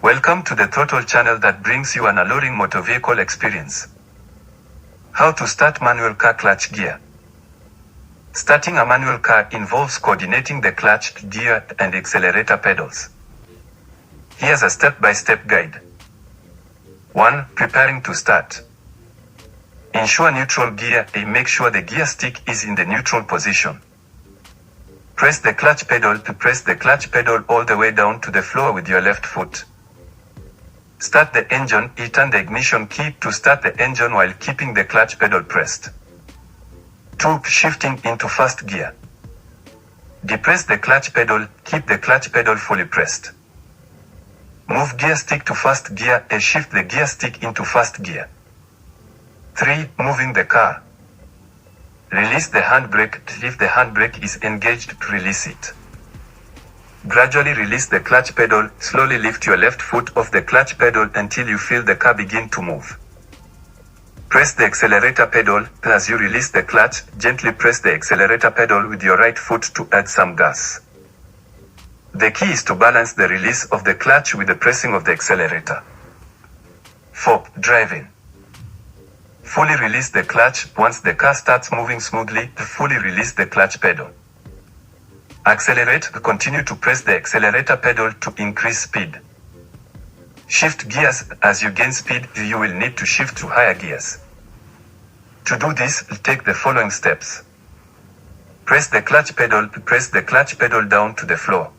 Welcome to the THROTTLE channel that brings you an alluring motor vehicle experience. How to start manual car clutch gear. Starting a manual car involves coordinating the clutch, gear, and accelerator pedals. Here's a step-by-step guide. 1. Preparing to start. Ensure neutral gear and make sure the gear stick is in the neutral position. Press the clutch pedal to press the clutch pedal all the way down to the floor with your left foot. Start the engine, turn the ignition key to start the engine while keeping the clutch pedal pressed. 2. Shifting into first gear. Depress the clutch pedal, keep the clutch pedal fully pressed. Move gear stick to first gear and shift the gear stick into first gear. 3. Moving the car. Release the handbrake if the handbrake is engaged to release it. Gradually release the clutch pedal, slowly lift your left foot off the clutch pedal until you feel the car begin to move. Press the accelerator pedal. As you release the clutch, gently press the accelerator pedal with your right foot to add some gas. The key is to balance the release of the clutch with the pressing of the accelerator. 4. Driving. Fully release the clutch. Once the car starts moving smoothly, fully release the clutch pedal. Accelerate. Continue to press the accelerator pedal to increase speed. Shift gears. As you gain speed, you will need to shift to higher gears. To do this, take the following steps. Press the clutch pedal. Press the clutch pedal down to the floor.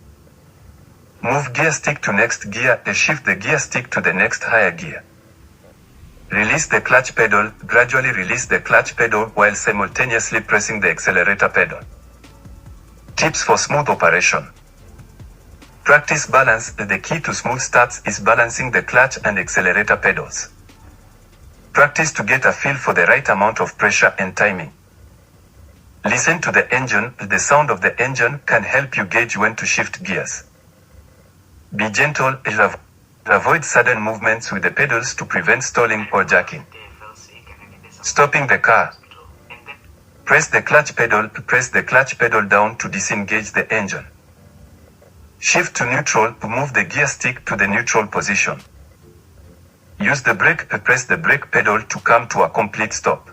Move gear stick to next gear and shift the gear stick to the next higher gear. Release the clutch pedal. Gradually release the clutch pedal while simultaneously pressing the accelerator pedal. Tips for smooth operation. Practice balance. The key to smooth starts is balancing the clutch and accelerator pedals. Practice to get a feel for the right amount of pressure and timing. Listen to the engine. The sound of the engine can help you gauge when to shift gears. Be gentle. Avoid sudden movements with the pedals to prevent stalling or jacking. Stopping the car. Press the clutch pedal. Press the clutch pedal down to disengage the engine. Shift to neutral to move the gear stick to the neutral position. Use the brake. Press the brake pedal to come to a complete stop.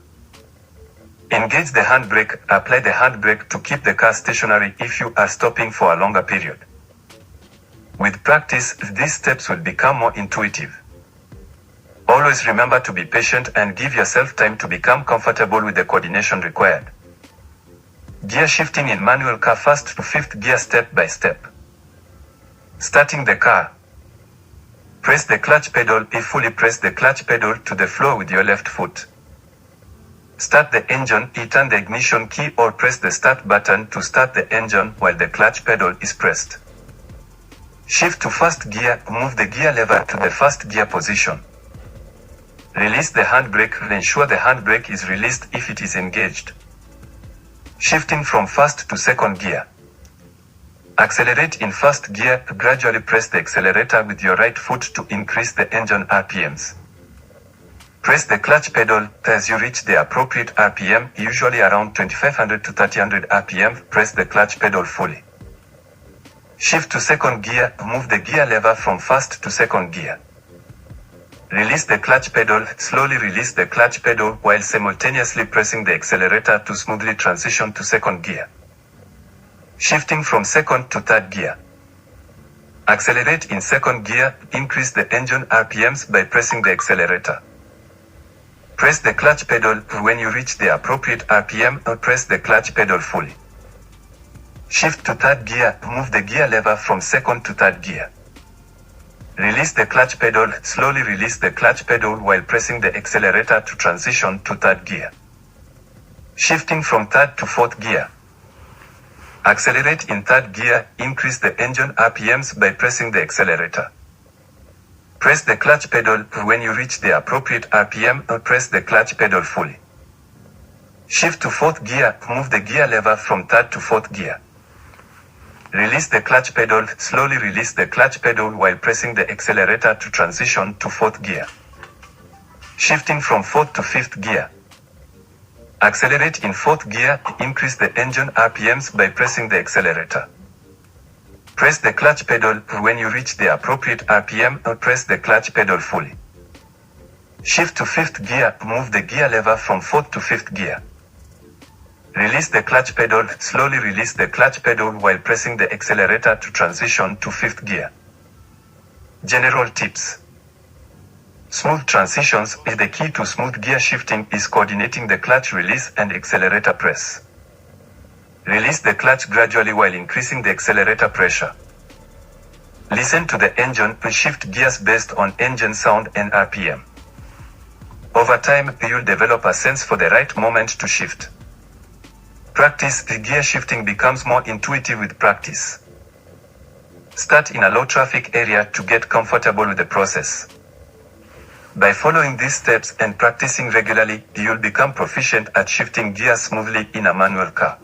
Engage the handbrake. Apply the handbrake to keep the car stationary if you are stopping for a longer period. With practice, these steps will become more intuitive. Always remember to be patient and give yourself time to become comfortable with the coordination required. Gear shifting in manual car, first to fifth gear step by step. Starting the car. Press the clutch pedal. Fully press the clutch pedal to the floor with your left foot. Start the engine. Turn the ignition key or press the start button to start the engine while the clutch pedal is pressed. Shift to first gear. Move the gear lever to the first gear position. Release the handbrake. Ensure the handbrake is released if it is engaged. Shifting from first to second gear. Accelerate in first gear. Gradually press the accelerator with your right foot to increase the engine RPMs. Press the clutch pedal. As you reach the appropriate RPM, usually around 2500 to 3000 RPM, press the clutch pedal fully. Shift to second gear. Move the gear lever from first to second gear. Release the clutch pedal. Slowly release the clutch pedal while simultaneously pressing the accelerator to smoothly transition to second gear. Shifting from second to third gear. Accelerate in second gear. Increase the engine RPMs by pressing the accelerator. Press the clutch pedal. When you reach the appropriate RPM, press the clutch pedal fully. Shift to third gear. Move the gear lever from second to third gear. Release the clutch pedal. Slowly release the clutch pedal while pressing the accelerator to transition to third gear. Shifting from third to fourth gear. Accelerate in third gear. Increase the engine RPMs by pressing the accelerator. Press the clutch pedal. When you reach the appropriate RPM, press the clutch pedal fully. Shift to fourth gear. Move the gear lever from third to fourth gear. Release the clutch pedal. Slowly release the clutch pedal while pressing the accelerator to transition to fourth gear. Shifting from fourth to fifth gear. Accelerate in fourth gear. Increase the engine RPMs by pressing the accelerator. Press the clutch pedal when you reach the appropriate RPM or press the clutch pedal fully. Shift to 5th gear, move the gear lever from 4th to 5th gear. Release the clutch pedal, slowly release the clutch pedal while pressing the accelerator to transition to 5th gear. General tips. Smooth transitions. The key to smooth gear shifting is coordinating the clutch release and accelerator press. Release the clutch gradually while increasing the accelerator pressure. Listen to the engine and shift gears based on engine sound and RPM. Over time, you'll develop a sense for the right moment to shift. Practice. The gear shifting becomes more intuitive with practice. Start in a low traffic area to get comfortable with the process. By following these steps and practicing regularly, you'll become proficient at shifting gears smoothly in a manual car.